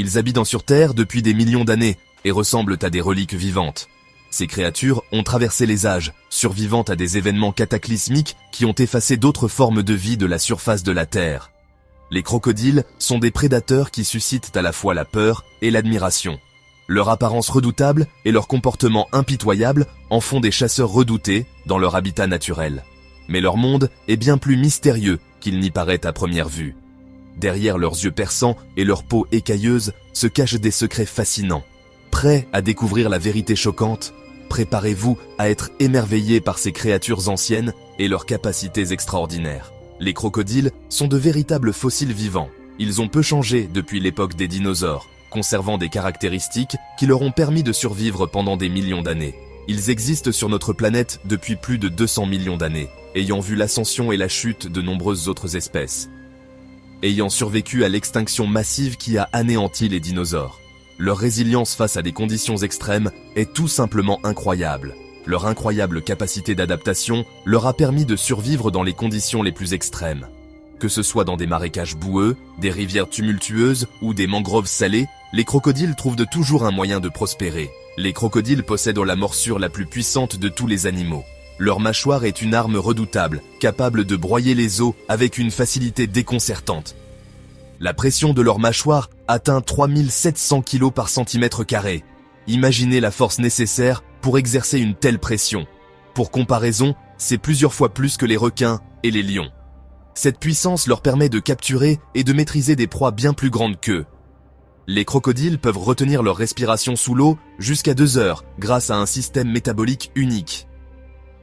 Ils habitent sur Terre depuis des millions d'années et ressemblent à des reliques vivantes. Ces créatures ont traversé les âges, survivant à des événements cataclysmiques qui ont effacé d'autres formes de vie de la surface de la Terre. Les crocodiles sont des prédateurs qui suscitent à la fois la peur et l'admiration. Leur apparence redoutable et leur comportement impitoyable en font des chasseurs redoutés dans leur habitat naturel. Mais leur monde est bien plus mystérieux qu'il n'y paraît à première vue. Derrière leurs yeux perçants et leur peau écailleuse se cachent des secrets fascinants. Prêts à découvrir la vérité choquante, préparez-vous à être émerveillés par ces créatures anciennes et leurs capacités extraordinaires. Les crocodiles sont de véritables fossiles vivants. Ils ont peu changé depuis l'époque des dinosaures, conservant des caractéristiques qui leur ont permis de survivre pendant des millions d'années. Ils existent sur notre planète depuis plus de 200 millions d'années, ayant vu l'ascension et la chute de nombreuses autres espèces. Ayant survécu à l'extinction massive qui a anéanti les dinosaures. Leur résilience face à des conditions extrêmes est tout simplement incroyable. Leur incroyable capacité d'adaptation leur a permis de survivre dans les conditions les plus extrêmes. Que ce soit dans des marécages boueux, des rivières tumultueuses ou des mangroves salées, les crocodiles trouvent toujours un moyen de prospérer. Les crocodiles possèdent la morsure la plus puissante de tous les animaux. Leur mâchoire est une arme redoutable, capable de broyer les os avec une facilité déconcertante. La pression de leur mâchoire atteint 3700 kg par centimètre carré. Imaginez la force nécessaire pour exercer une telle pression. Pour comparaison, c'est plusieurs fois plus que les requins et les lions. Cette puissance leur permet de capturer et de maîtriser des proies bien plus grandes qu'eux. Les crocodiles peuvent retenir leur respiration sous l'eau jusqu'à 2 heures grâce à un système métabolique unique.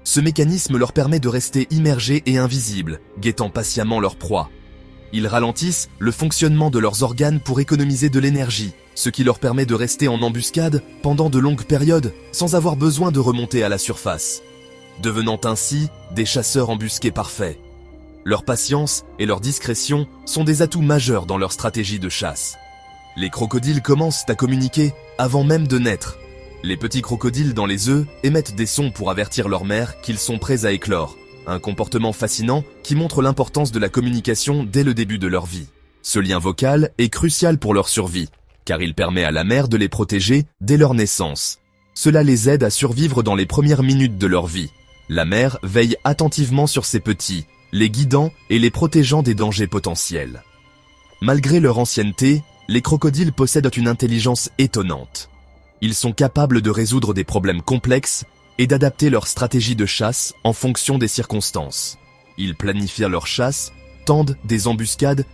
Ce mécanisme leur permet de rester immergés et invisibles, guettant patiemment leur proie. Ils ralentissent le fonctionnement de leurs organes pour économiser de l'énergie, ce qui leur permet de rester en embuscade pendant de longues périodes sans avoir besoin de remonter à la surface, devenant ainsi des chasseurs embusqués parfaits. Leur patience et leur discrétion sont des atouts majeurs dans leur stratégie de chasse. Les crocodiles commencent à communiquer avant même de naître. Les petits crocodiles dans les œufs émettent des sons pour avertir leur mère qu'ils sont prêts à éclore. Un comportement fascinant qui montre l'importance de la communication dès le début de leur vie. Ce lien vocal est crucial pour leur survie, car il permet à la mère de les protéger dès leur naissance. Cela les aide à survivre dans les premières minutes de leur vie. La mère veille attentivement sur ses petits, les guidant et les protégeant des dangers potentiels. Malgré leur ancienneté, les crocodiles possèdent une intelligence étonnante. Ils sont capables de résoudre des problèmes complexes et d'adapter leur stratégie de chasse en fonction des circonstances. Ils planifient leur chasse, tendent des embuscades